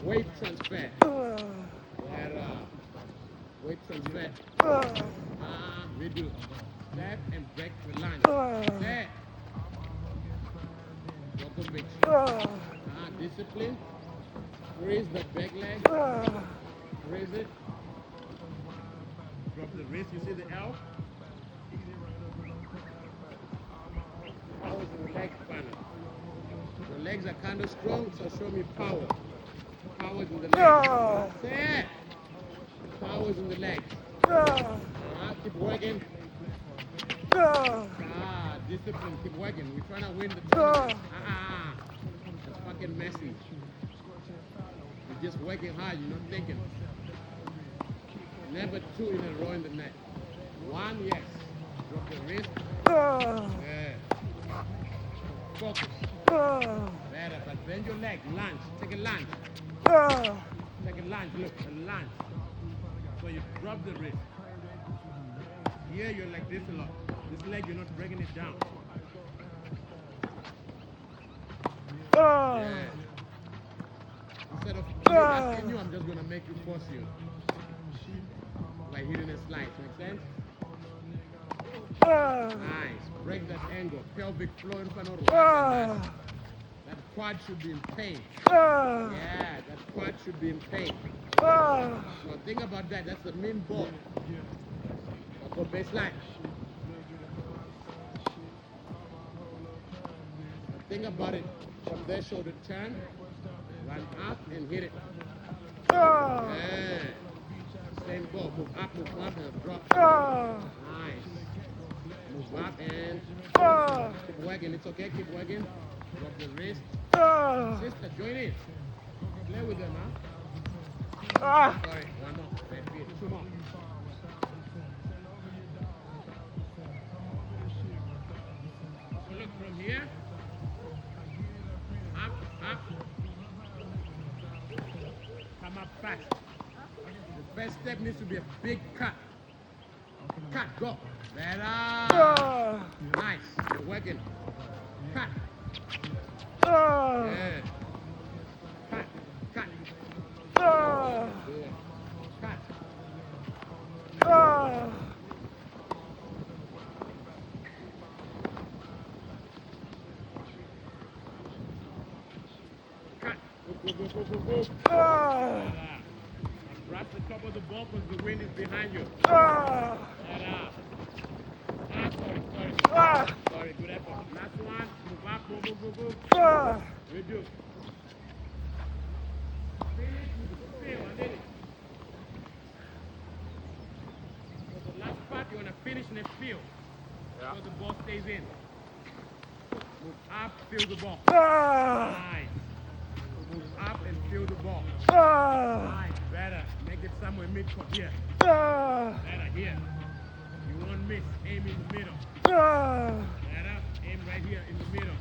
Weight transfer. Better. Weight transfer. Redo. Step and break the line. There. Djokovic. Discipline. Raise the back leg. Raise it. Drop the wrist. You see the L? Power in the leg panel. The legs are kind of strong, so show me power. Power in the legs. There. Power in the legs. Keep working. Discipline. Keep working. We're trying to win the tournament. It's fucking messy. You're just working hard. You're not thinking. Never two in a row in the net. One, yes. Drop the wrist. Yeah. Focus. Better, but bend your leg. Lunge. Take a lunge. Take a lunge. Look, a lunge. So you drop the wrist. Here you're like this a lot. This leg you're not breaking it down. Yeah. Instead of asking you, I'm just gonna make you force you. Like hitting a slice. Make sense? Nice. Break that angle. Pelvic floor in front of the right. That quad should be in pain. Yeah, that quad should be in pain. So think about that. That's the main ball. Go baseline. Think about it. From there, shoulder turn. Run up and hit it. Yeah. Same ball. Move up and drop. Nice. Move up and keep working. It's okay. Keep working. Drop the wrist. Sister, join in. Play with them, huh? Sorry. One more. Two more. So look from here. Up. Come up fast. The first step needs to be a big cut. Cut, go. Better. Nice. You're working. Cut. Yeah. Cut. Yeah. Cut. Cut. Go. Grab the top of the ball because the wind is behind you. Sorry, good effort. Last one. Move up, move. Redo. Finish with the feel, and then it. So the last part, you want to finish in a feel. So the ball stays in. Move up, feel the ball. Nice. Move up and feel the ball. Nice. Better. Make it somewhere mid-court here. Better here. You won't miss. Aim in the middle. Better. Aim right here in the middle.